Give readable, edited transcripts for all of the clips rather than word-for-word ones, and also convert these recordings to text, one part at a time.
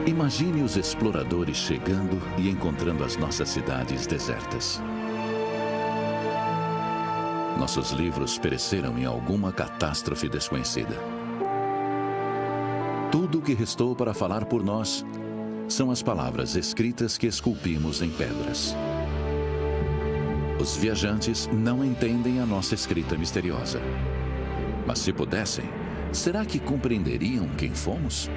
Imagine os exploradores chegando e encontrando as nossas cidades desertas. Nossos livros pereceram em alguma catástrofe desconhecida. Tudo o que restou para falar por nós são as palavras escritas que esculpimos em pedras. Os viajantes não entendem a nossa escrita misteriosa. Mas se pudessem, será que compreenderiam quem fomos?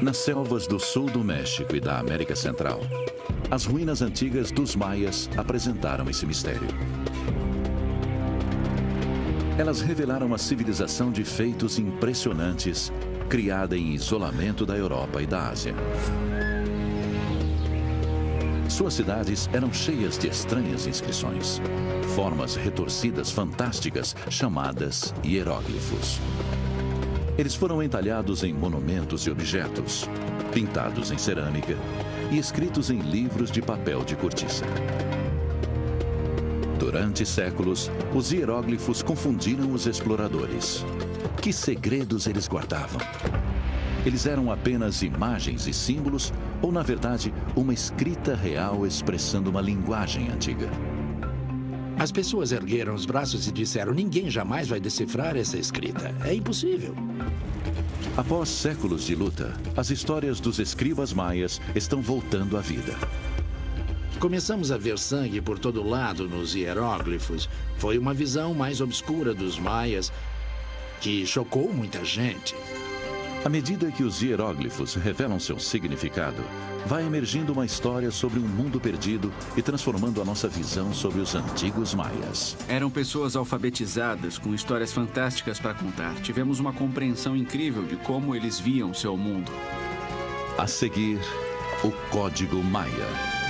Nas selvas do sul do México e da América Central, as ruínas antigas dos maias apresentaram esse mistério. Elas revelaram a civilização de feitos impressionantes, criada em isolamento da Europa e da Ásia. Suas cidades eram cheias de estranhas inscrições, formas retorcidas fantásticas chamadas hieróglifos. Eles foram entalhados em monumentos e objetos, pintados em cerâmica e escritos em livros de papel de cortiça. Durante séculos, os hieróglifos confundiram os exploradores. Que segredos eles guardavam? Eles eram apenas imagens e símbolos ou, na verdade, uma escrita real expressando uma linguagem antiga? As pessoas ergueram os braços e disseram: ninguém jamais vai decifrar essa escrita. É impossível. Após séculos de luta, as histórias dos escribas maias estão voltando à vida. Começamos a ver sangue por todo lado nos hieróglifos. Foi uma visão mais obscura dos maias que chocou muita gente. À medida que os hieróglifos revelam seu significado, vai emergindo uma história sobre um mundo perdido e transformando a nossa visão sobre os antigos maias. Eram pessoas alfabetizadas, com histórias fantásticas para contar. Tivemos uma compreensão incrível de como eles viam seu mundo. A seguir, o Código Maia.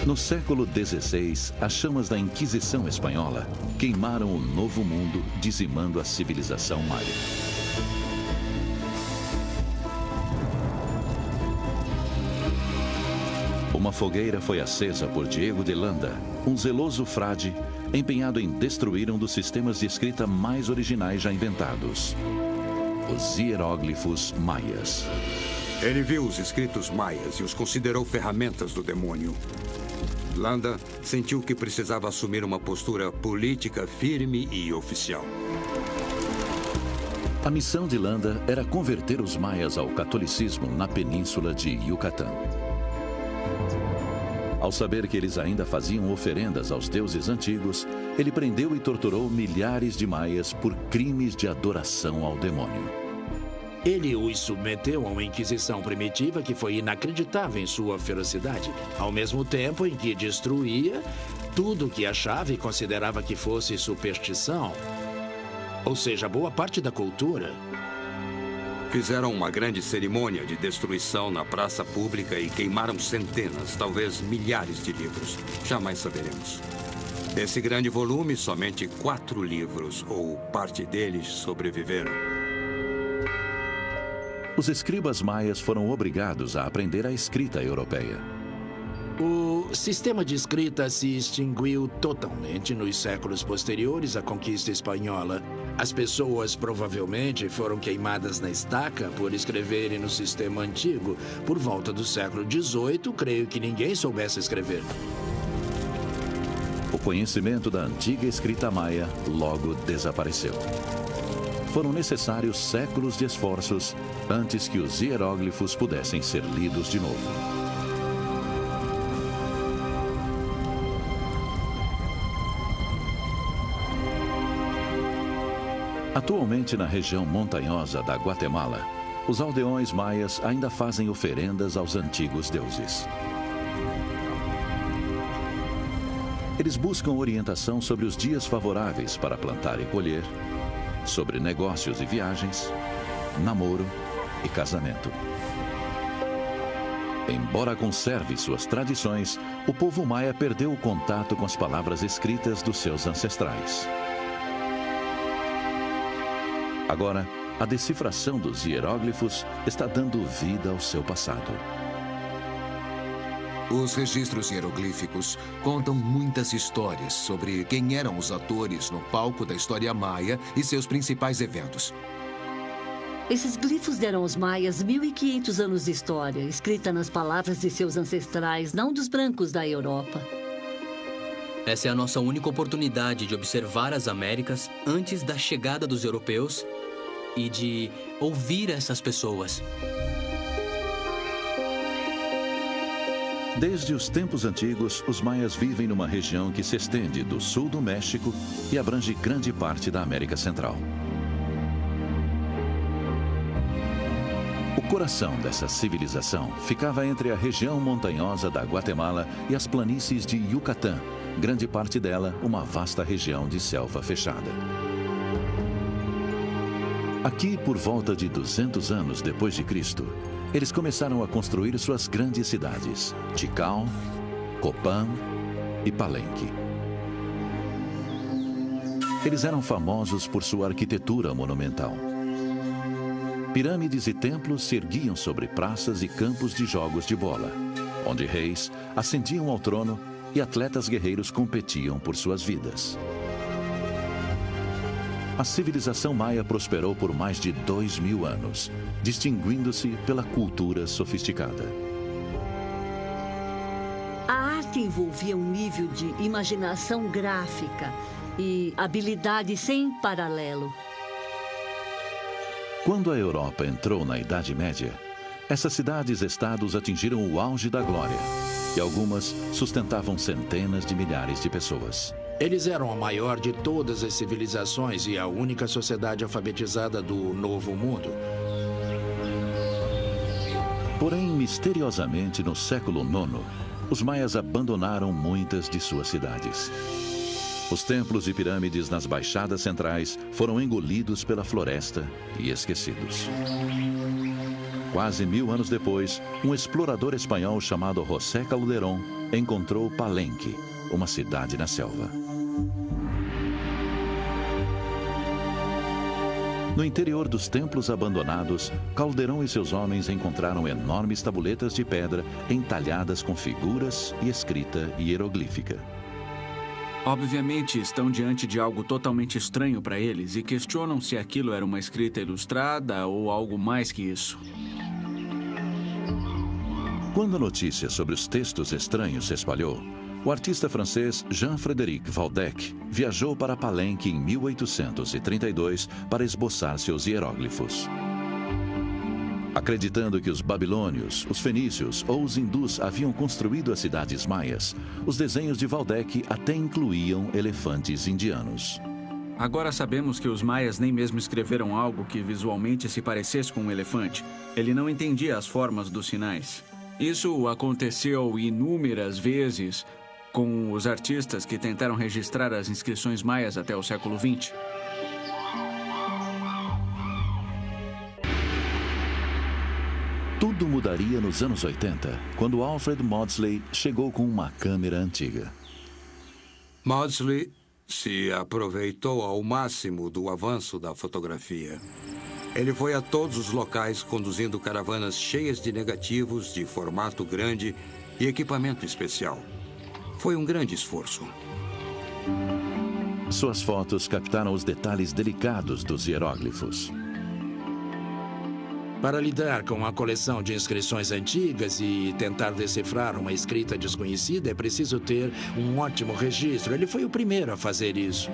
No século XVI, as chamas da Inquisição Espanhola queimaram o Novo Mundo, dizimando a civilização maia. Uma fogueira foi acesa por Diego de Landa, um zeloso frade empenhado em destruir um dos sistemas de escrita mais originais já inventados: os hieróglifos maias. Ele viu os escritos maias e os considerou ferramentas do demônio. Landa sentiu que precisava assumir uma postura política firme e oficial. A missão de Landa era converter os maias ao catolicismo na península de Yucatán. Ao saber que eles ainda faziam oferendas aos deuses antigos, ele prendeu e torturou milhares de maias por crimes de adoração ao demônio. Ele os submeteu a uma inquisição primitiva que foi inacreditável em sua ferocidade, ao mesmo tempo em que destruía tudo o que achava e considerava que fosse superstição, ou seja, boa parte da cultura. Fizeram uma grande cerimônia de destruição na praça pública e queimaram centenas, talvez milhares de livros. Jamais saberemos. Desse grande volume, somente 4 livros, ou parte deles, sobreviveram. Os escribas maias foram obrigados a aprender a escrita europeia. O sistema de escrita se extinguiu totalmente nos séculos posteriores à conquista espanhola. As pessoas provavelmente foram queimadas na estaca por escreverem no sistema antigo. Por volta do século XVIII, creio que ninguém soubesse escrever. O conhecimento da antiga escrita maia logo desapareceu. Foram necessários séculos de esforços antes que os hieróglifos pudessem ser lidos de novo. Atualmente, na região montanhosa da Guatemala, os aldeões maias ainda fazem oferendas aos antigos deuses. Eles buscam orientação sobre os dias favoráveis para plantar e colher, sobre negócios e viagens, namoro e casamento. Embora conserve suas tradições, o povo maia perdeu o contato com as palavras escritas dos seus ancestrais. Agora, a decifração dos hieróglifos está dando vida ao seu passado. Os registros hieroglíficos contam muitas histórias sobre quem eram os atores no palco da história maia e seus principais eventos. Esses glifos deram aos maias 1.500 anos de história, escrita nas palavras de seus ancestrais, não dos brancos da Europa. Essa é a nossa única oportunidade de observar as Américas antes da chegada dos europeus e de ouvir essas pessoas. Desde os tempos antigos, os maias vivem numa região que se estende do sul do México e abrange grande parte da América Central. O coração dessa civilização ficava entre a região montanhosa da Guatemala e as planícies de Yucatán, grande parte dela uma vasta região de selva fechada. Aqui, por volta de 200 anos depois de Cristo, eles começaram a construir suas grandes cidades, Tikal, Copán e Palenque. Eles eram famosos por sua arquitetura monumental. Pirâmides e templos se erguiam sobre praças e campos de jogos de bola, onde reis ascendiam ao trono e atletas guerreiros competiam por suas vidas. A civilização maia prosperou por mais de 2.000 anos, distinguindo-se pela cultura sofisticada. A arte envolvia um nível de imaginação gráfica e habilidade sem paralelo. Quando a Europa entrou na Idade Média, essas cidades-estados atingiram o auge da glória, e algumas sustentavam centenas de milhares de pessoas. Eles eram a maior de todas as civilizações e a única sociedade alfabetizada do Novo Mundo. Porém, misteriosamente, no século IX, os maias abandonaram muitas de suas cidades. Os templos e pirâmides nas baixadas centrais foram engolidos pela floresta e esquecidos. Quase 1000 anos depois, um explorador espanhol chamado José Calderón encontrou Palenque, uma cidade na selva. No interior dos templos abandonados, Calderón e seus homens encontraram enormes tabuletas de pedra entalhadas com figuras e escrita hieroglífica. Obviamente, estão diante de algo totalmente estranho para eles e questionam se aquilo era uma escrita ilustrada ou algo mais que isso. Quando a notícia sobre os textos estranhos se espalhou, o artista francês Jean-Frédéric Valdec viajou para Palenque em 1832 para esboçar seus hieróglifos. Acreditando que os babilônios, os fenícios ou os hindus haviam construído as cidades maias, os desenhos de Valdec até incluíam elefantes indianos. Agora sabemos que os maias nem mesmo escreveram algo que visualmente se parecesse com um elefante. Ele não entendia as formas dos sinais. Isso aconteceu inúmeras vezes com os artistas que tentaram registrar as inscrições maias até o século XX. Tudo mudaria nos anos 80, quando Alfred Maudsley chegou com uma câmera antiga. Maudsley se aproveitou ao máximo do avanço da fotografia. Ele foi a todos os locais conduzindo caravanas cheias de negativos de formato grande e equipamento especial. Foi um grande esforço. Suas fotos captaram os detalhes delicados dos hieróglifos. Para lidar com uma coleção de inscrições antigas e tentar decifrar uma escrita desconhecida, é preciso ter um ótimo registro. Ele foi o primeiro a fazer isso.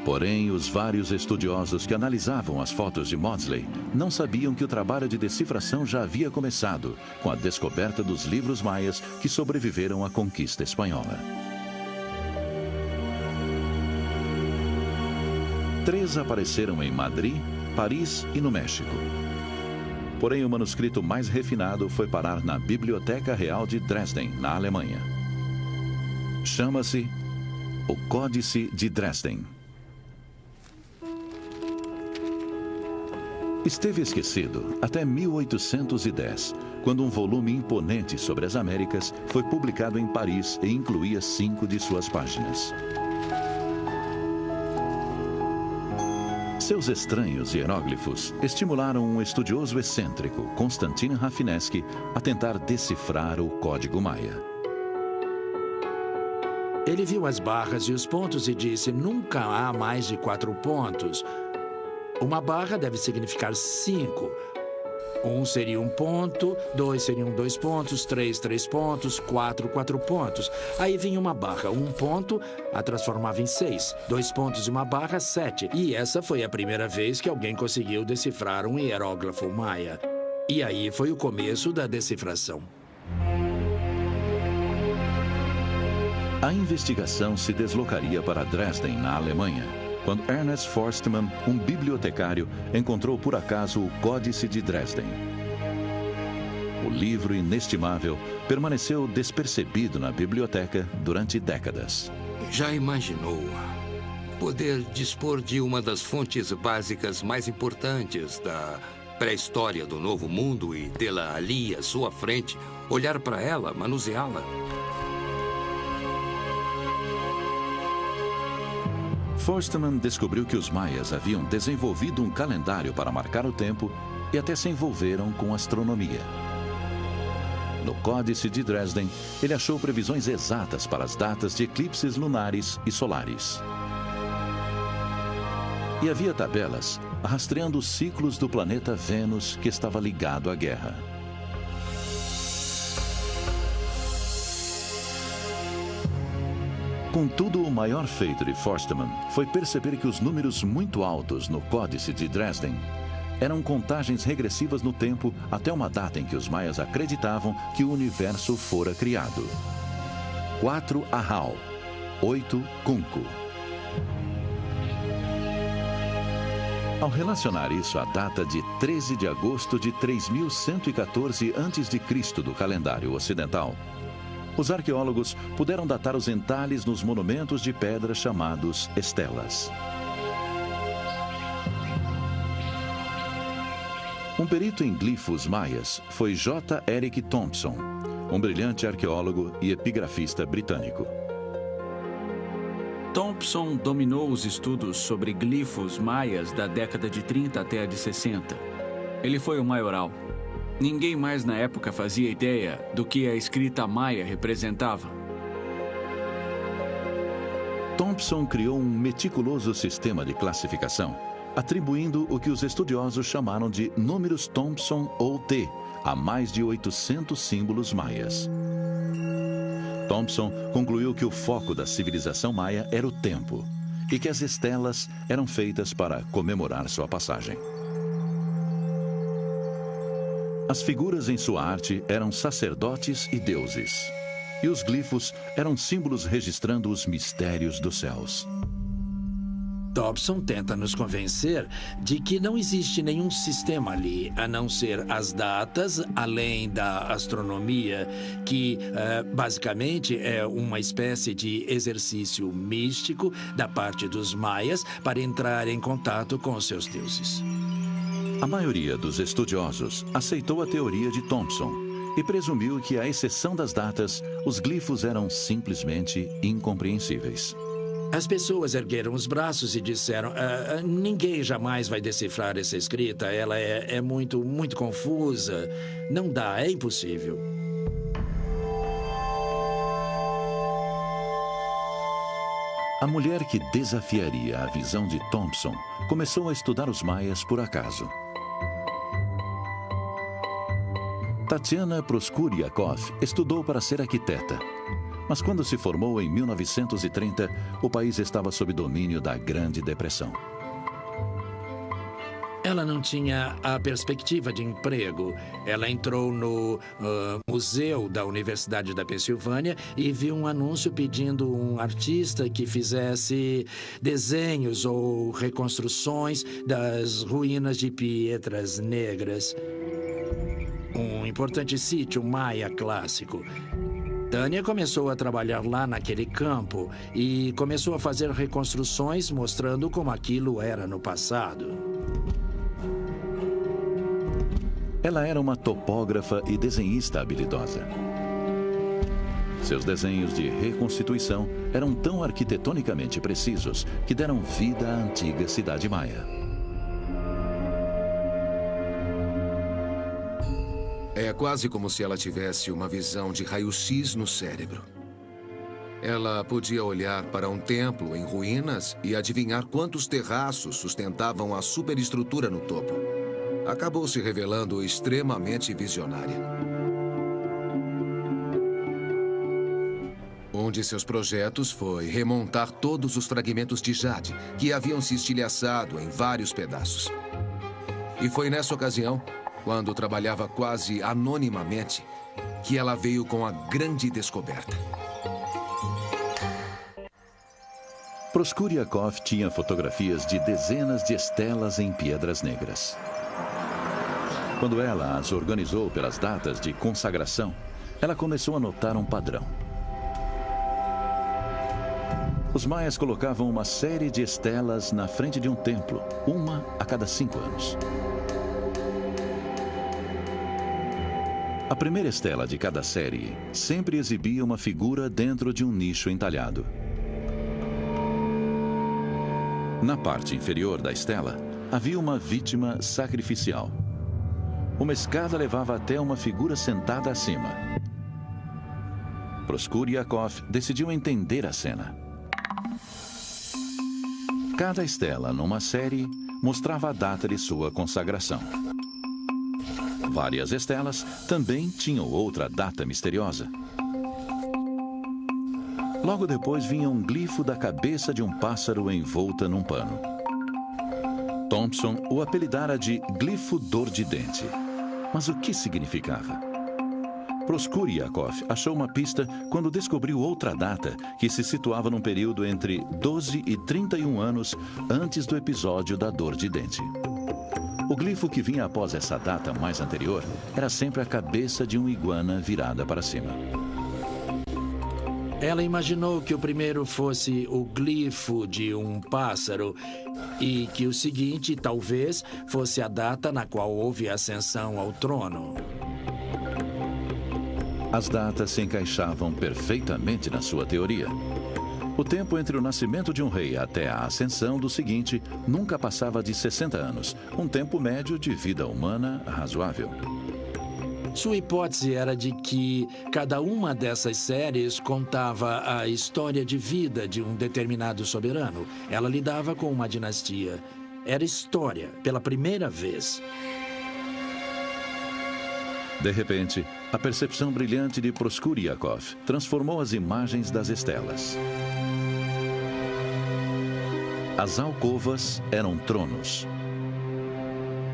Porém, os vários estudiosos que analisavam as fotos de Maudsley não sabiam que o trabalho de decifração já havia começado com a descoberta dos livros maias que sobreviveram à conquista espanhola. 3 apareceram em Madrid, Paris e no México. Porém, o manuscrito mais refinado foi parar na Biblioteca Real de Dresden, na Alemanha. Chama-se o Códice de Dresden. Esteve esquecido até 1810, quando um volume imponente sobre as Américas foi publicado em Paris e incluía 5 de suas páginas. Seus estranhos hieróglifos estimularam um estudioso excêntrico, Konstantin Rafinesky, a tentar decifrar o código maia. Ele viu as barras e os pontos e disse: nunca há mais de 4 pontos. Uma barra deve significar 5. 1 seria 1 ponto, 2 seriam 2 pontos, 3 pontos, 4 pontos. Aí vinha uma barra, 1 ponto, a transformava em 6. 2 pontos e uma barra, 7. E essa foi a primeira vez que alguém conseguiu decifrar um hieróglifo maia. E aí foi o começo da decifração. A investigação se deslocaria para Dresden, na Alemanha, quando Ernest Forstmann, um bibliotecário, encontrou por acaso o Códice de Dresden. O livro inestimável permaneceu despercebido na biblioteca durante décadas. Já imaginou poder dispor de uma das fontes básicas mais importantes da pré-história do Novo Mundo e tê-la ali à sua frente, olhar para ela, manuseá-la? Forstmann descobriu que os maias haviam desenvolvido um calendário para marcar o tempo e até se envolveram com astronomia. No Códice de Dresden, ele achou previsões exatas para as datas de eclipses lunares e solares. E havia tabelas rastreando os ciclos do planeta Vênus, que estava ligado à guerra. Contudo, o maior feito de Forstmann foi perceber que os números muito altos no Códice de Dresden eram contagens regressivas no tempo até uma data em que os maias acreditavam que o universo fora criado. 4 Ahau, 8 Cunco. Ao relacionar isso à data de 13 de agosto de 3114 a.C. do calendário ocidental, os arqueólogos puderam datar os entalhes nos monumentos de pedra chamados estelas. Um perito em glifos maias foi J. Eric Thompson, um brilhante arqueólogo e epigrafista britânico. Thompson dominou os estudos sobre glifos maias da década de 30 até a de 60. Ele foi o maioral. Ninguém mais na época fazia ideia do que a escrita maia representava. Thompson criou um meticuloso sistema de classificação, atribuindo o que os estudiosos chamaram de números Thompson ou T a mais de 800 símbolos maias. Thompson concluiu que o foco da civilização maia era o tempo e que as estelas eram feitas para comemorar sua passagem. As figuras em sua arte eram sacerdotes e deuses, e os glifos eram símbolos registrando os mistérios dos céus. Thompson tenta nos convencer de que não existe nenhum sistema ali, a não ser as datas, além da astronomia, que basicamente é uma espécie de exercício místico da parte dos maias para entrar em contato com os seus deuses. A maioria dos estudiosos aceitou a teoria de Thompson e presumiu que, à exceção das datas, os glifos eram simplesmente incompreensíveis. As pessoas ergueram os braços e disseram: ninguém jamais vai decifrar essa escrita, ela é muito confusa. Não dá, é impossível. A mulher que desafiaria a visão de Thompson começou a estudar os maias por acaso. Tatiana Proskuriakov estudou para ser arquiteta. Mas quando se formou em 1930, o país estava sob domínio da Grande Depressão. Ela não tinha a perspectiva de emprego. Ela entrou no museu da Universidade da Pensilvânia e viu um anúncio pedindo um artista que fizesse desenhos ou reconstruções das ruínas de Piedras Negras, um importante sítio maia clássico. Tânia começou a trabalhar lá naquele campo e começou a fazer reconstruções mostrando como aquilo era no passado. Ela era uma topógrafa e desenhista habilidosa. Seus desenhos de reconstituição eram tão arquitetonicamente precisos que deram vida à antiga cidade maia. É quase como se ela tivesse uma visão de raio-x no cérebro. Ela podia olhar para um templo em ruínas e adivinhar quantos terraços sustentavam a superestrutura no topo. Acabou se revelando extremamente visionária. Um de seus projetos foi remontar todos os fragmentos de jade que haviam se estilhaçado em vários pedaços. E foi nessa ocasião, quando trabalhava quase anonimamente, que ela veio com a grande descoberta. Proskuriakov tinha fotografias de dezenas de estelas em pedras negras. Quando ela as organizou pelas datas de consagração, ela começou a notar um padrão. Os maias colocavam uma série de estelas na frente de um templo, uma a cada 5 anos. A primeira estela de cada série sempre exibia uma figura dentro de um nicho entalhado. Na parte inferior da estela, havia uma vítima sacrificial. Uma escada levava até uma figura sentada acima. Proskuriakov decidiu entender a cena. Cada estela numa série mostrava a data de sua consagração. Várias estelas também tinham outra data misteriosa. Logo depois vinha um glifo da cabeça de um pássaro envolta num pano. Thompson o apelidara de glifo dor de dente. Mas o que significava? Proskuriakov achou uma pista quando descobriu outra data que se situava num período entre 12 e 31 anos antes do episódio da dor de dente. O glifo que vinha após essa data mais anterior era sempre a cabeça de um iguana virada para cima. Ela imaginou que o primeiro fosse o glifo de um pássaro e que o seguinte, talvez, fosse a data na qual houve a ascensão ao trono. As datas se encaixavam perfeitamente na sua teoria. O tempo entre o nascimento de um rei até a ascensão do seguinte nunca passava de 60 anos, um tempo médio de vida humana razoável. Sua hipótese era de que cada uma dessas séries contava a história de vida de um determinado soberano. Ela lidava com uma dinastia. Era história, pela primeira vez. De repente, a percepção brilhante de Proskuriakov transformou as imagens das estelas. As alcovas eram tronos.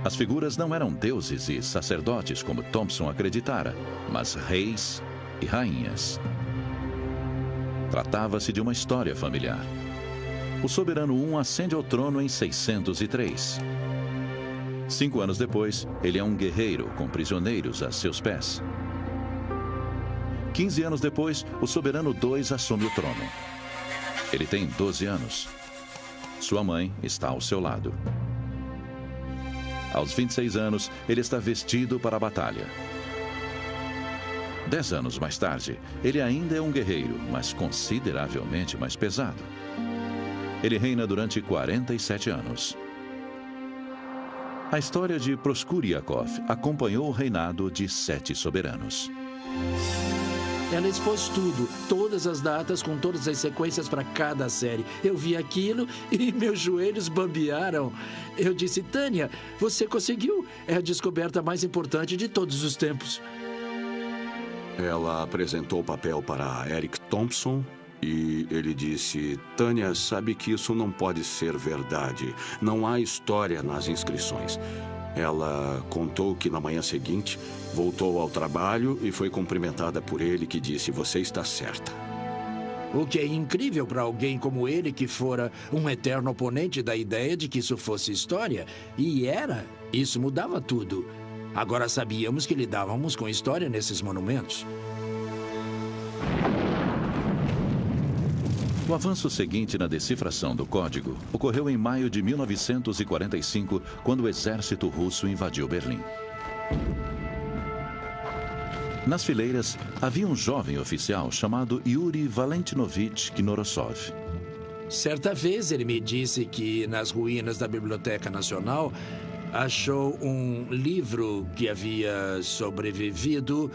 As figuras não eram deuses e sacerdotes, como Thompson acreditara, mas reis e rainhas. Tratava-se de uma história familiar. O soberano 1 ascende ao trono em 603. 5 anos depois, ele é um guerreiro com prisioneiros a seus pés. 15 anos depois, o soberano 2 assume o trono. Ele tem 12 anos. Sua mãe está ao seu lado. Aos 26 anos, ele está vestido para a batalha. 10 anos mais tarde, ele ainda é um guerreiro, mas consideravelmente mais pesado. Ele reina durante 47 anos. A história de Proskuriakov acompanhou o reinado de 7 soberanos. Ela expôs tudo, todas as datas com todas as sequências para cada série. Eu vi aquilo e meus joelhos bambearam. Eu disse, Tânia, você conseguiu. É a descoberta mais importante de todos os tempos. Ela apresentou o papel para Eric Thompson e ele disse, Tânia, sabe que isso não pode ser verdade. Não há história nas inscrições. Ela contou que na manhã seguinte voltou ao trabalho e foi cumprimentada por ele, que disse, você está certa. O que é incrível para alguém como ele, que fora um eterno oponente da ideia de que isso fosse história. E era. Isso mudava tudo. Agora sabíamos que lidávamos com história nesses monumentos. O avanço seguinte na decifração do código ocorreu em maio de 1945, quando o exército russo invadiu Berlim. Nas fileiras, havia um jovem oficial chamado Yuri Valentinovich Knorosov. Certa vez ele me disse que nas ruínas da Biblioteca Nacional achou um livro que havia sobrevivido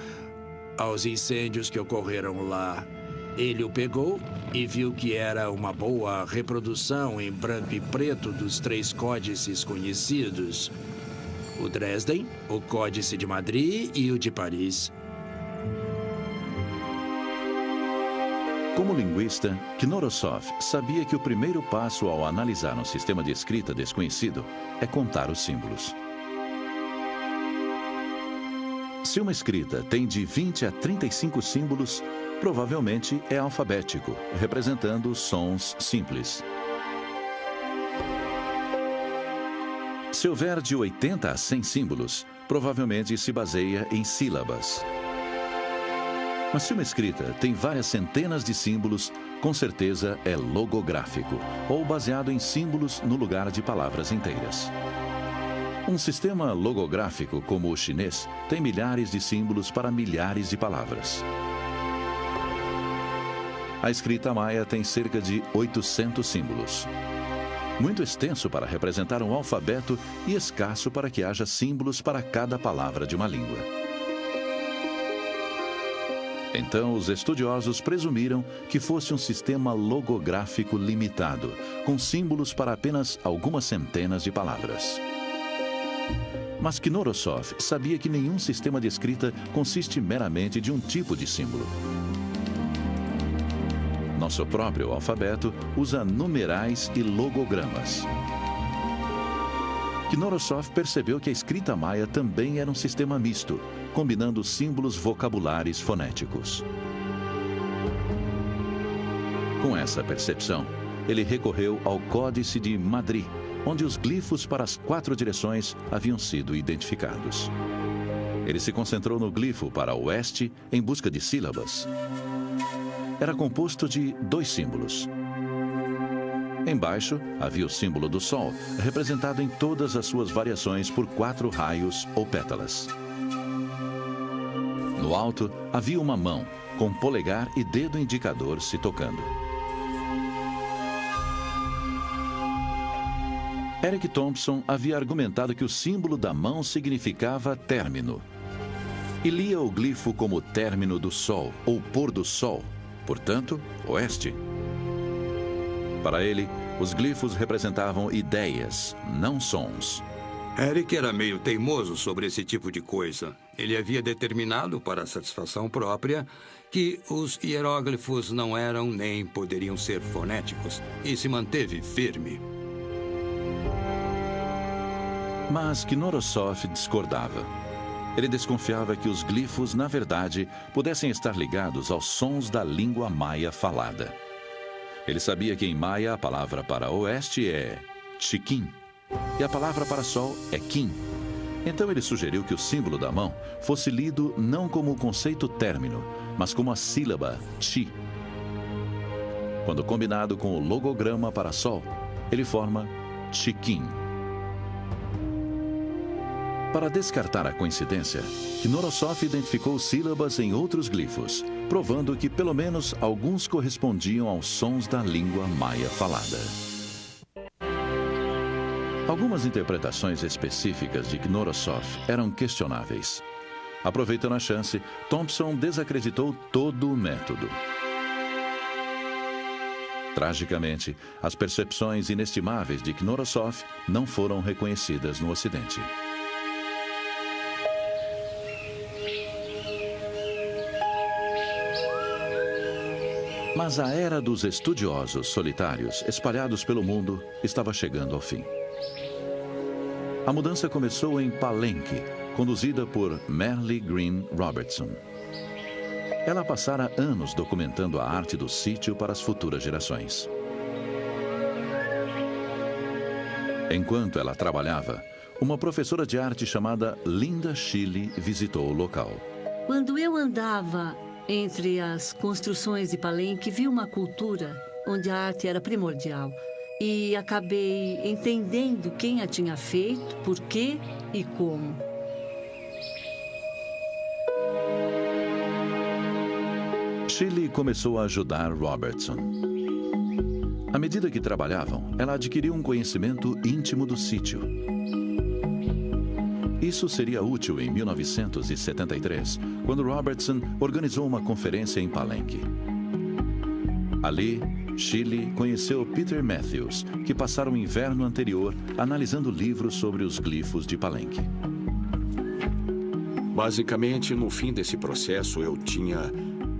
aos incêndios que ocorreram lá. Ele o pegou e viu que era uma boa reprodução em branco e preto dos 3 códices conhecidos: o Dresden, o Códice de Madrid e o de Paris. Como linguista, Knorosov sabia que o primeiro passo ao analisar um sistema de escrita desconhecido é contar os símbolos. Se uma escrita tem de 20 a 35 símbolos, provavelmente é alfabético, representando sons simples. Se houver de 80 a 100 símbolos, provavelmente se baseia em sílabas. Mas se uma escrita tem várias centenas de símbolos, com certeza é logográfico, ou baseado em símbolos no lugar de palavras inteiras. Um sistema logográfico como o chinês tem milhares de símbolos para milhares de palavras. A escrita maia tem cerca de 800 símbolos. Muito extenso para representar um alfabeto e escasso para que haja símbolos para cada palavra de uma língua. Então, os estudiosos presumiram que fosse um sistema logográfico limitado, com símbolos para apenas algumas centenas de palavras. Mas Knorosov sabia que nenhum sistema de escrita consiste meramente de um tipo de símbolo. Nosso próprio alfabeto usa numerais e logogramas. Knorosov percebeu que a escrita maia também era um sistema misto, combinando símbolos vocabulares fonéticos. Com essa percepção, ele recorreu ao Códice de Madrid, onde os glifos para as 4 direções haviam sido identificados. Ele se concentrou no glifo para o oeste em busca de sílabas. Era composto de 2 símbolos. Embaixo havia o símbolo do Sol, representado em todas as suas variações por 4 raios ou pétalas. No alto havia uma mão, com polegar e dedo indicador se tocando. Eric Thompson havia argumentado que o símbolo da mão significava término. E lia o glifo como término do Sol, ou pôr do Sol, portanto, oeste. Para ele, os glifos representavam ideias, não sons. Eric era meio teimoso sobre esse tipo de coisa. Ele havia determinado, para satisfação própria, que os hieróglifos não eram nem poderiam ser fonéticos, e se manteve firme. Mas Knorosov discordava. Ele desconfiava que os glifos, na verdade, pudessem estar ligados aos sons da língua maia falada. Ele sabia que em maia a palavra para oeste é chiquim e a palavra para sol é quim. Então ele sugeriu que o símbolo da mão fosse lido não como o conceito término, mas como a sílaba chi. Quando combinado com o logograma para sol, ele forma chiquim. Para descartar a coincidência, Knorosov identificou sílabas em outros glifos, provando que pelo menos alguns correspondiam aos sons da língua maia falada. Algumas interpretações específicas de Knorosov eram questionáveis. Aproveitando a chance, Thompson desacreditou todo o método. Tragicamente, as percepções inestimáveis de Knorosov não foram reconhecidas no Ocidente. Mas a era dos estudiosos solitários espalhados pelo mundo estava chegando ao fim. A mudança começou em Palenque, conduzida por Merle Green Robertson. Ela passara anos documentando a arte do sítio para as futuras gerações. Enquanto ela trabalhava, uma professora de arte chamada Linda Chile visitou o local. Quando eu andava entre as construções de Palenque, vi uma cultura onde a arte era primordial. E acabei entendendo quem a tinha feito, por quê e como. Shirley começou a ajudar Robertson. À medida que trabalhavam, ela adquiriu um conhecimento íntimo do sítio. Isso seria útil em 1973, quando Robertson organizou uma conferência em Palenque. Ali, Shirley conheceu Peter Matthews, que passara o inverno anterior analisando livros sobre os glifos de Palenque. Basicamente, no fim desse processo, eu tinha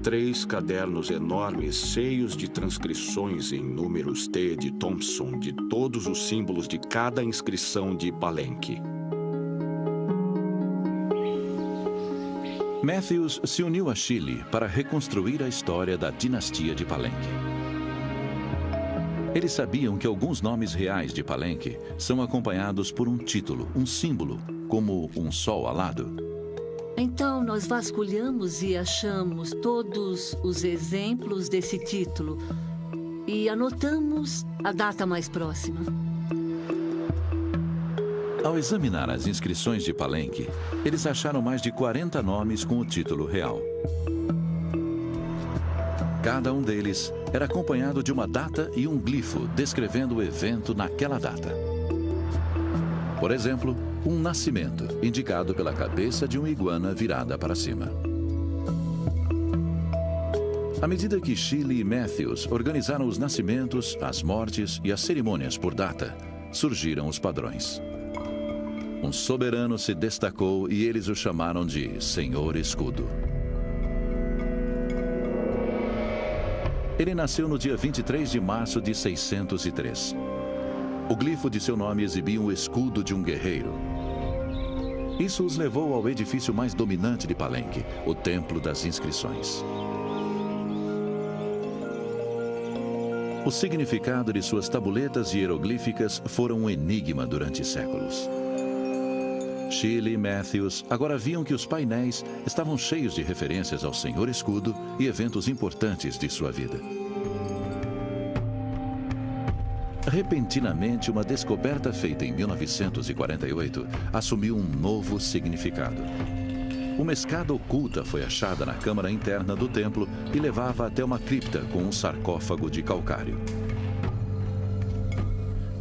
3 cadernos enormes cheios de transcrições em números T de Thompson de todos os símbolos de cada inscrição de Palenque. Matthews se uniu a Shirley para reconstruir a história da dinastia de Palenque. Eles sabiam que alguns nomes reais de Palenque são acompanhados por um título, um símbolo, como um sol alado. Então, nós vasculhamos e achamos todos os exemplos desse título e anotamos a data mais próxima. Ao examinar as inscrições de Palenque, eles acharam mais de 40 nomes com o título real. Cada um deles era acompanhado de uma data e um glifo descrevendo o evento naquela data. Por exemplo, um nascimento, indicado pela cabeça de uma iguana virada para cima. À medida que Shirley e Matthews organizaram os nascimentos, as mortes e as cerimônias por data, surgiram os padrões. Um soberano se destacou e eles o chamaram de Senhor Escudo. Ele nasceu no dia 23 de março de 603. O glifo de seu nome exibia um escudo de um guerreiro. Isso os levou ao edifício mais dominante de Palenque, o Templo das Inscrições. O significado de suas tabuletas hieroglíficas foram um enigma durante séculos. Shirley e Matthews agora viam que os painéis estavam cheios de referências ao Senhor Escudo e eventos importantes de sua vida. Repentinamente, uma descoberta feita em 1948 assumiu um novo significado. Uma escada oculta foi achada na câmara interna do templo e levava até uma cripta com um sarcófago de calcário.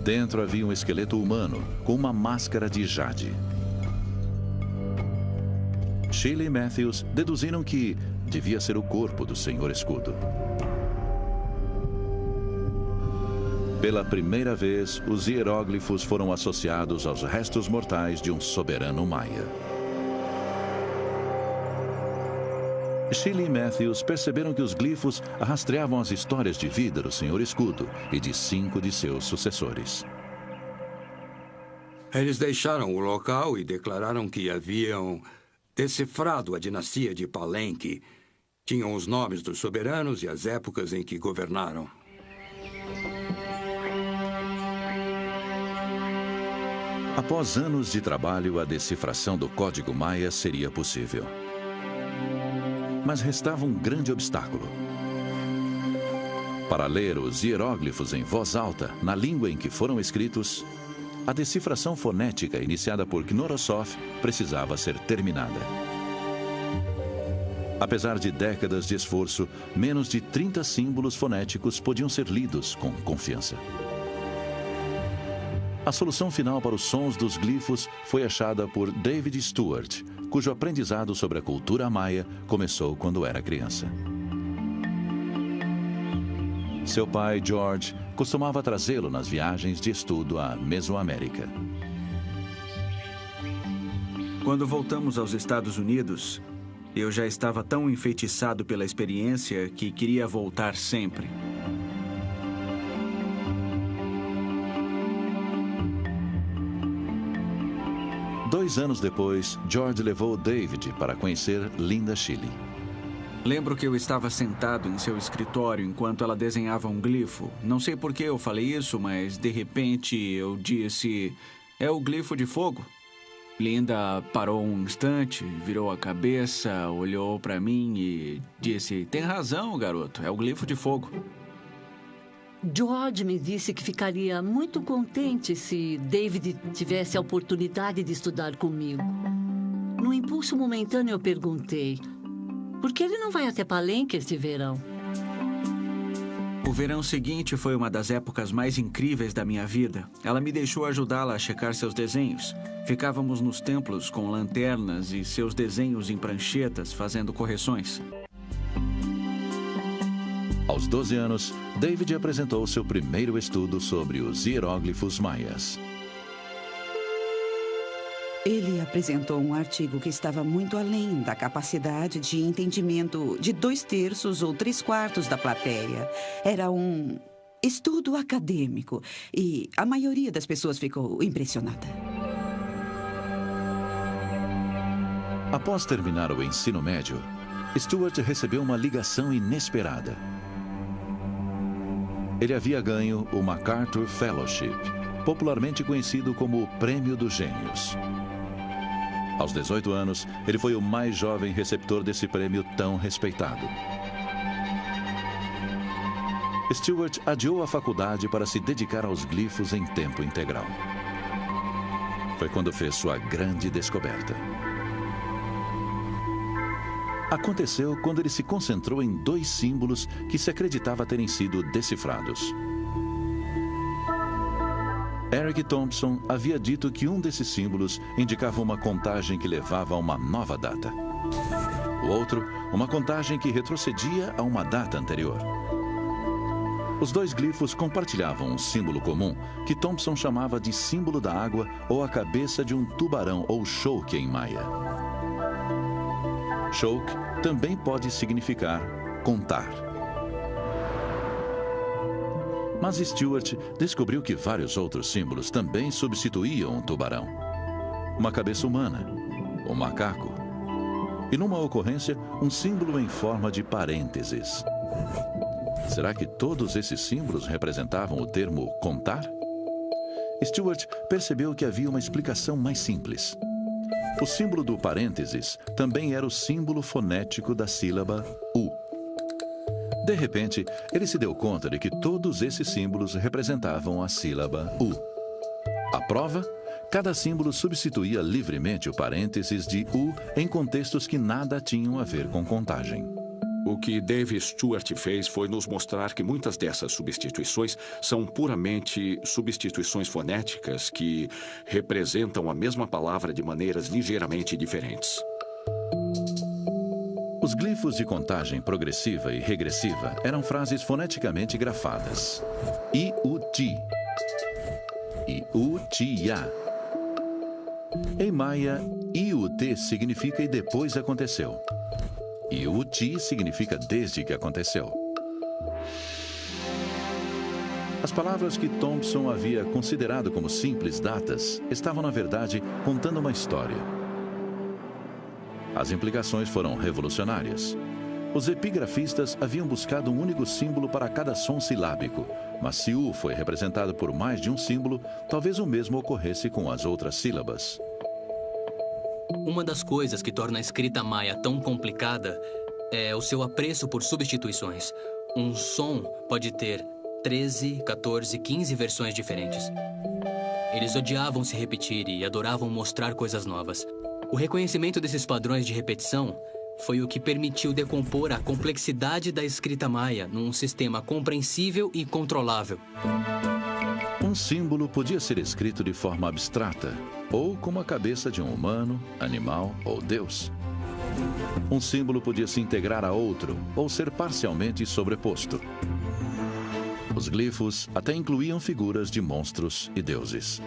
Dentro havia um esqueleto humano com uma máscara de jade. Shirley e Matthews deduziram que devia ser o corpo do Senhor Escudo. Pela primeira vez, os hieróglifos foram associados aos restos mortais de um soberano maia. Shirley e Matthews perceberam que os glifos rastreavam as histórias de vida do Senhor Escudo e de 5 de seus sucessores. Eles deixaram o local e declararam que haviam decifrado a dinastia de Palenque. Tinham os nomes dos soberanos e as épocas em que governaram. Após anos de trabalho, a decifração do código maia seria possível. Mas restava um grande obstáculo. Para ler os hieróglifos em voz alta, na língua em que foram escritos, a decifração fonética iniciada por Knorosoph precisava ser terminada. Apesar de décadas de esforço, menos de 30 símbolos fonéticos podiam ser lidos com confiança. A solução final para os sons dos glifos foi achada por David Stewart, cujo aprendizado sobre a cultura maia começou quando era criança. Seu pai, George, costumava trazê-lo nas viagens de estudo à Mesoamérica. Quando voltamos aos Estados Unidos, eu já estava tão enfeitiçado pela experiência que queria voltar sempre. Dois anos depois, George levou David para conhecer Linda Shirley. Lembro que eu estava sentado em seu escritório enquanto ela desenhava um glifo. Não sei por que eu falei isso, mas de repente eu disse: "É o glifo de fogo?" Linda parou um instante, virou a cabeça, olhou para mim e disse: "Tem razão, garoto, é o glifo de fogo." George me disse que ficaria muito contente se David tivesse a oportunidade de estudar comigo. Num impulso momentâneo, eu perguntei: Por que ele não vai até Palenque este verão? O verão seguinte foi uma das épocas mais incríveis da minha vida. Ela me deixou ajudá-la a checar seus desenhos. Ficávamos nos templos com lanternas e seus desenhos em pranchetas, fazendo correções. Aos 12 anos, David apresentou seu primeiro estudo sobre os hieróglifos maias. Ele apresentou um artigo que estava muito além da capacidade de entendimento de 2/3 ou 3/4 da plateia. Era um estudo acadêmico e a maioria das pessoas ficou impressionada. Após terminar o ensino médio, Stuart recebeu uma ligação inesperada. Ele havia ganho o MacArthur Fellowship, popularmente conhecido como o Prêmio dos Gênios. Aos 18 anos, ele foi o mais jovem receptor desse prêmio tão respeitado. Stuart adiou a faculdade para se dedicar aos glifos em tempo integral. Foi quando fez sua grande descoberta. Aconteceu quando ele se concentrou em 2 símbolos que se acreditava terem sido decifrados. Eric Thompson havia dito que um desses símbolos indicava uma contagem que levava a uma nova data. O outro, uma contagem que retrocedia a uma data anterior. Os 2 glifos compartilhavam um símbolo comum que Thompson chamava de símbolo da água ou a cabeça de um tubarão ou choke em maia. Choke também pode significar contar. Mas Stuart descobriu que vários outros símbolos também substituíam um tubarão, uma cabeça humana, um macaco e, numa ocorrência, um símbolo em forma de parênteses. Será que todos esses símbolos representavam o termo contar? Stuart percebeu que havia uma explicação mais simples. O símbolo do parênteses também era o símbolo fonético da sílaba U. De repente, ele se deu conta de que todos esses símbolos representavam a sílaba U. A prova? Cada símbolo substituía livremente o parênteses de U em contextos que nada tinham a ver com contagem. O que Dave Stuart fez foi nos mostrar que muitas dessas substituições são puramente substituições fonéticas que representam a mesma palavra de maneiras ligeiramente diferentes. Os glifos de contagem progressiva e regressiva eram frases foneticamente grafadas. I-U-Ti. I-U-Ti-Ya. Em maia, I-U-T significa e depois aconteceu. I-U-Ti significa desde que aconteceu. As palavras que Thompson havia considerado como simples datas estavam, na verdade, contando uma história. As implicações foram revolucionárias. Os epigrafistas haviam buscado um único símbolo para cada som silábico, mas se U foi representado por mais de um símbolo, talvez o mesmo ocorresse com as outras sílabas. Uma das coisas que torna a escrita maia tão complicada é o seu apreço por substituições. Um som pode ter 13, 14, 15 versões diferentes. Eles odiavam se repetir e adoravam mostrar coisas novas. O reconhecimento desses padrões de repetição foi o que permitiu decompor a complexidade da escrita maia num sistema compreensível e controlável. Um símbolo podia ser escrito de forma abstrata, ou como a cabeça de um humano, animal ou Deus. Um símbolo podia se integrar a outro, ou ser parcialmente sobreposto. Os glifos até incluíam figuras de monstros e deuses.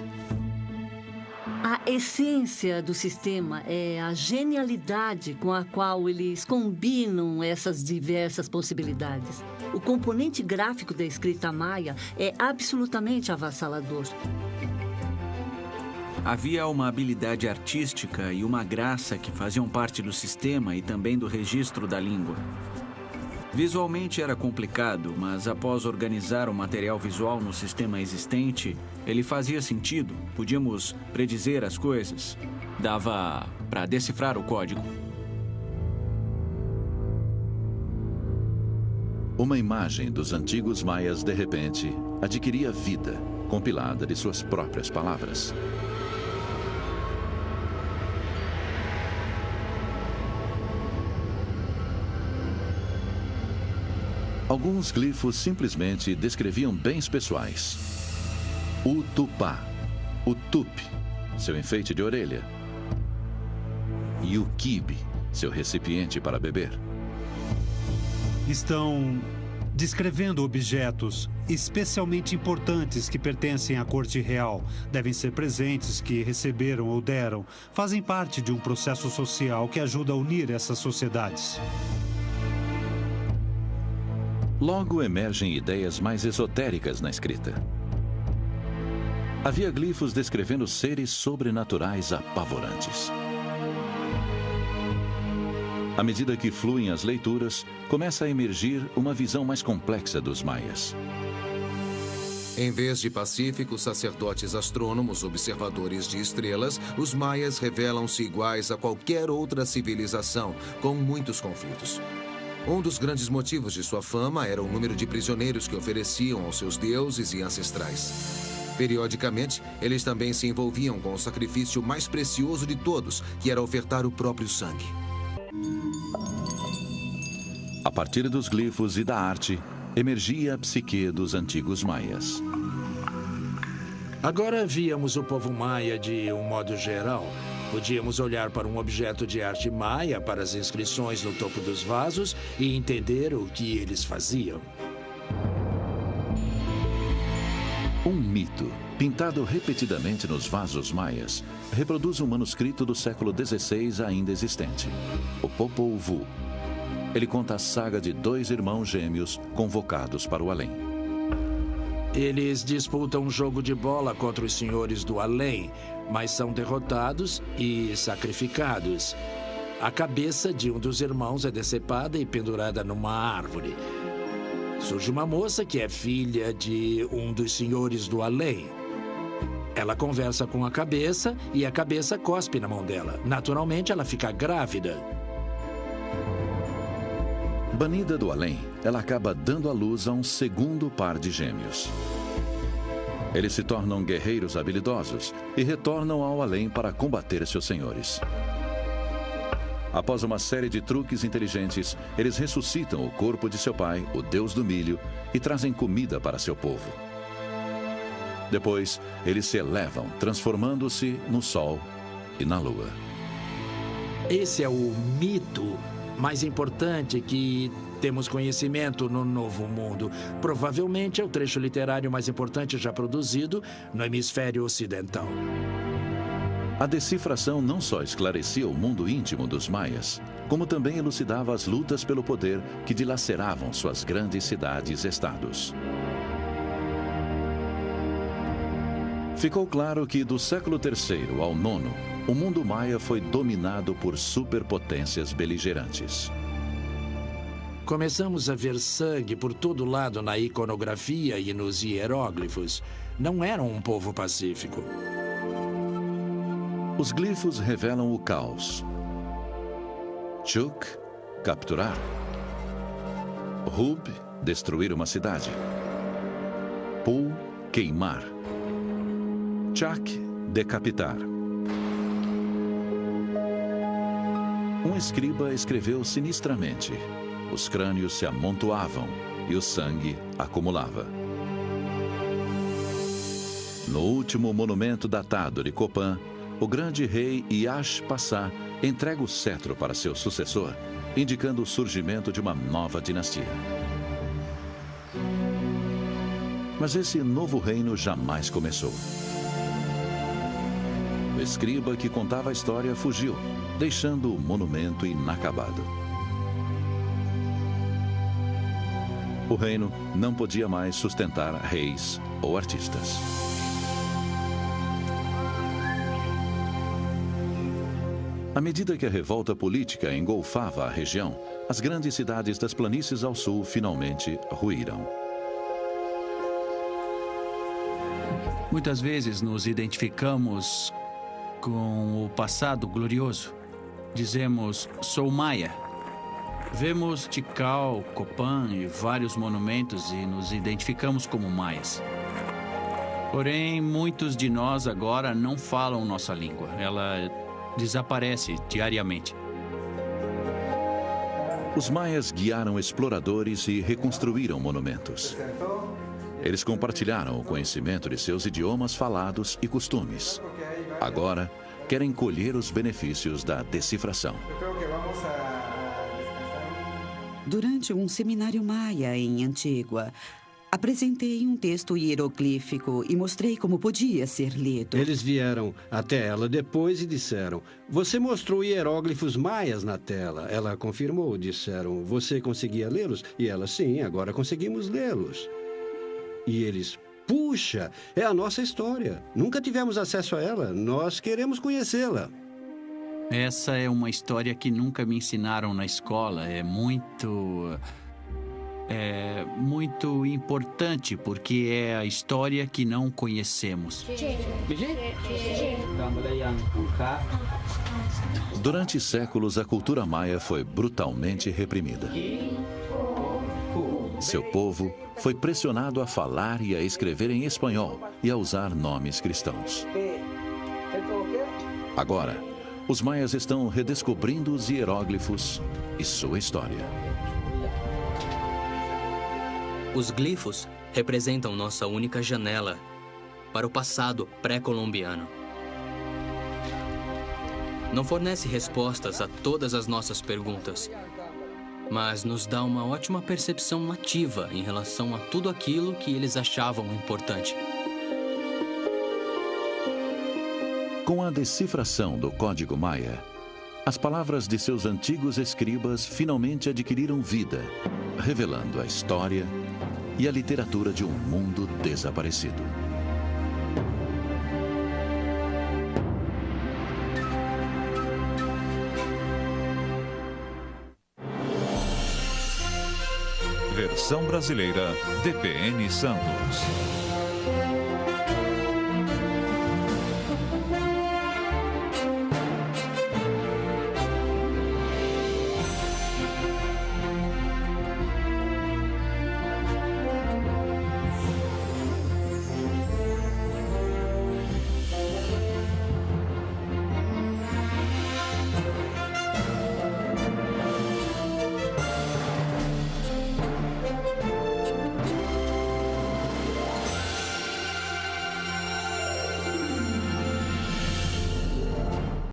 A essência do sistema é a genialidade com a qual eles combinam essas diversas possibilidades. O componente gráfico da escrita maia é absolutamente avassalador. Havia uma habilidade artística e uma graça que faziam parte do sistema e também do registro da língua. Visualmente era complicado, mas após organizar o material visual no sistema existente, ele fazia sentido. Podíamos predizer as coisas. Dava para decifrar o código. Uma imagem dos antigos maias, de repente, adquiria vida, compilada de suas próprias palavras. Alguns glifos simplesmente descreviam bens pessoais. O tupá, o tupi, seu enfeite de orelha, e o quibe, seu recipiente para beber. Estão descrevendo objetos especialmente importantes que pertencem à corte real. Devem ser presentes que receberam ou deram. Fazem parte de um processo social que ajuda a unir essas sociedades. Logo emergem ideias mais esotéricas na escrita. Havia glifos descrevendo seres sobrenaturais apavorantes. À medida que fluem as leituras, começa a emergir uma visão mais complexa dos maias. Em vez de pacíficos sacerdotes astrônomos observadores de estrelas, os maias revelam-se iguais a qualquer outra civilização, com muitos conflitos. Um dos grandes motivos de sua fama era o número de prisioneiros que ofereciam aos seus deuses e ancestrais. Periodicamente, eles também se envolviam com o sacrifício mais precioso de todos, que era ofertar o próprio sangue. A partir dos glifos e da arte, emergia a psique dos antigos maias. Agora víamos o povo maia de um modo geral. Podíamos olhar para um objeto de arte maia, para as inscrições no topo dos vasos e entender o que eles faziam. Um mito, pintado repetidamente nos vasos maias, reproduz um manuscrito do século XVI ainda existente, o Popol Vuh. Ele conta a saga de 2 irmãos gêmeos convocados para o além. Eles disputam um jogo de bola contra os senhores do além, mas são derrotados e sacrificados. A cabeça de um dos irmãos é decepada e pendurada numa árvore. Surge uma moça que é filha de um dos senhores do além. Ela conversa com a cabeça e a cabeça cospe na mão dela. Naturalmente, ela fica grávida. Banida do além, ela acaba dando à luz a um segundo par de gêmeos. Eles se tornam guerreiros habilidosos e retornam ao além para combater seus senhores. Após uma série de truques inteligentes, eles ressuscitam o corpo de seu pai, o deus do milho, e trazem comida para seu povo. Depois, eles se elevam, transformando-se no sol e na lua. Esse é o mito mais importante que temos conhecimento no Novo Mundo. Provavelmente é o trecho literário mais importante já produzido no hemisfério ocidental. A decifração não só esclarecia o mundo íntimo dos maias, como também elucidava as lutas pelo poder que dilaceravam suas grandes cidades-estados. Ficou claro que do século III ao IX, o mundo maia foi dominado por superpotências beligerantes. Começamos a ver sangue por todo lado na iconografia e nos hieróglifos. Não eram um povo pacífico. Os glifos revelam o caos. Chuk, capturar. Hub, destruir uma cidade. Pul, queimar. Chak, decapitar. Um escriba escreveu sinistramente. Os crânios se amontoavam e o sangue acumulava. No último monumento datado de Copan, o grande rei Iash-Passá entrega o cetro para seu sucessor, indicando o surgimento de uma nova dinastia. Mas esse novo reino jamais começou. O escriba que contava a história fugiu, deixando o monumento inacabado. O reino não podia mais sustentar reis ou artistas. À medida que a revolta política engolfava a região, as grandes cidades das planícies ao sul finalmente ruíram. Muitas vezes nos identificamos com o passado glorioso. Dizemos, sou maia. Vemos Tikal, Copan e vários monumentos e nos identificamos como maias. Porém, muitos de nós agora não falam nossa língua. Ela desaparece diariamente. Os maias guiaram exploradores e reconstruíram monumentos. Eles compartilharam o conhecimento de seus idiomas falados e costumes. Agora, querem colher os benefícios da decifração. Durante um seminário maia em Antígua, apresentei um texto hieroglífico e mostrei como podia ser lido. Eles vieram até ela depois e disseram: "Você mostrou hieróglifos maias na tela." Ela confirmou, disseram: "Você conseguia lê-los?" E ela: "Sim, agora conseguimos lê-los." E eles: "Puxa, é a nossa história. Nunca tivemos acesso a ela. Nós queremos conhecê-la." Essa é uma história que nunca me ensinaram na escola. É muito importante, porque é a história que não conhecemos. Durante séculos, a cultura maia foi brutalmente reprimida. Seu povo foi pressionado a falar e a escrever em espanhol e a usar nomes cristãos. Agora, os maias estão redescobrindo os hieróglifos e sua história. Os glifos representam nossa única janela para o passado pré-colombiano. Não fornece respostas a todas as nossas perguntas, mas nos dá uma ótima percepção nativa em relação a tudo aquilo que eles achavam importante. Com a decifração do Código Maia, as palavras de seus antigos escribas finalmente adquiriram vida, revelando a história e a literatura de um mundo desaparecido. Versão brasileira, DPN Santos.